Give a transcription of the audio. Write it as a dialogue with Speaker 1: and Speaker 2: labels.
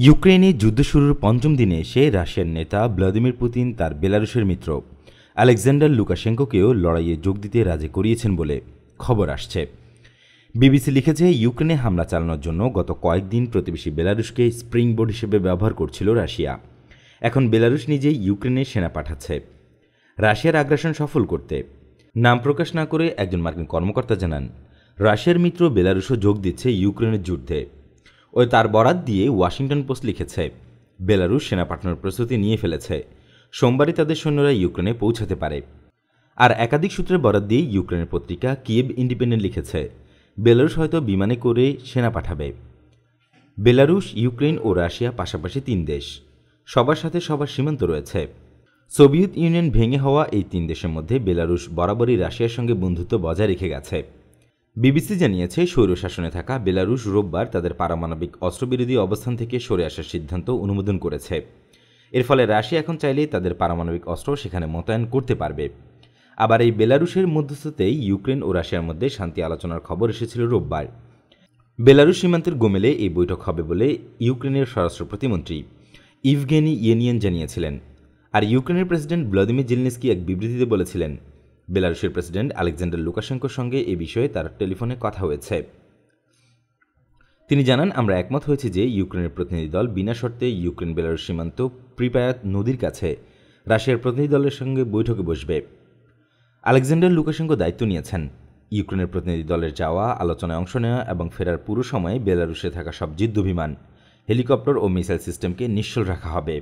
Speaker 1: ইউক্রেনে যুদ্ধ শুরুর পঞ্চম দিনে এসে রাশিয়ার নেতা ভ্লাদিমির পুতিন তার বেলারুশের মিত্র আলেকজান্ডার লুকাশেঙ্কোকেও লড়াইয়ে যোগ দিতে রাজি করিয়েছেন বলে খবর আসছে। বিবিসি লিখেছে, ইউক্রেনে হামলা চালানোর জন্য গত কয়েকদিন প্রতিবেশী বেলারুশকে স্প্রিং বোর্ড হিসেবে ব্যবহার করছিল রাশিয়া। এখন বেলারুশ নিজেই ইউক্রেনে সেনা পাঠাচ্ছে রাশিয়ার আগ্রাসন সফল করতে। নাম প্রকাশ না করে একজন মার্কিন কর্মকর্তা জানান, রাশিয়ার মিত্র বেলারুশও যোগ দিচ্ছে ইউক্রেনের যুদ্ধে। ও তার বরাত দিয়ে ওয়াশিংটন পোস্ট লিখেছে, বেলারুশ সেনা পাঠানোর প্রস্তুতি নিয়ে ফেলেছে, সোমবারই তাদের সৈন্যরা ইউক্রেনে পৌঁছাতে পারে। আর একাধিক সূত্রের বরাত দিয়ে ইউক্রেনের পত্রিকা কিয়েভ ইন্ডিপেন্ডেন্ট লিখেছে, বেলারুশ হয়তো বিমানে করে সেনা পাঠাবে। বেলারুশ, ইউক্রেন ও রাশিয়া পাশাপাশি তিন দেশ, সবার সাথে সবার সীমান্ত রয়েছে। সোভিয়েত ইউনিয়ন ভেঙে হওয়া এই তিন দেশের মধ্যে বেলারুশ বরাবরই রাশিয়ার সঙ্গে বন্ধুত্ব বজায় রেখে গেছে। বিবিসি জানিয়েছে, স্বৈরশাসনে থাকা বেলারুশ রোববার তাদের পারমাণবিক অস্ত্রবিরোধী অবস্থান থেকে সরে আসার সিদ্ধান্ত অনুমোদন করেছে। এর ফলে রাশিয়া এখন চাইলেই তাদের পারমাণবিক অস্ত্র সেখানে মোতায়েন করতে পারবে। আবার এই বেলারুশের মধ্যস্থতায় ইউক্রেন ও রাশিয়ার মধ্যে শান্তি আলোচনার খবর এসেছিল রোববার। বেলারুশ সীমান্তের গোমেলে এই বৈঠক হবে বলে ইউক্রেনের স্বরাষ্ট্র প্রতিমন্ত্রী ইভগেনি ইয়েনিয়ান জানিয়েছিলেন। আর ইউক্রেনের প্রেসিডেন্ট ভ্লাদিমির জেলেনস্কি এক বিবৃতিতে বলেছিলেন, বেলারুশের প্রেসিডেন্ট আলেকজান্ডার লুকাশেঙ্কোর সঙ্গে এ বিষয়ে তার টেলিফোনে কথা হয়েছে। তিনি জানান, আমরা একমত হয়েছি যে ইউক্রেনের প্রতিনিধি দল বিনা শর্তে ইউক্রেন বেলারুশ সীমান্ত প্রিপায়াত নদীর কাছে রাশিয়ার প্রতিনিধি দলের সঙ্গে বৈঠকে বসবে। আলেকজান্ডার লুকাশেঙ্কো দায়িত্ব নিয়েছেন, ইউক্রেনের প্রতিনিধি দলের যাওয়া, আলোচনায় অংশ নেওয়া এবং ফেরার পুরো সময়ে বেলারুশে থাকা সব যুদ্ধবিমান, হেলিকপ্টার ও মিসাইল সিস্টেমকে নিশ্চল রাখা হবে।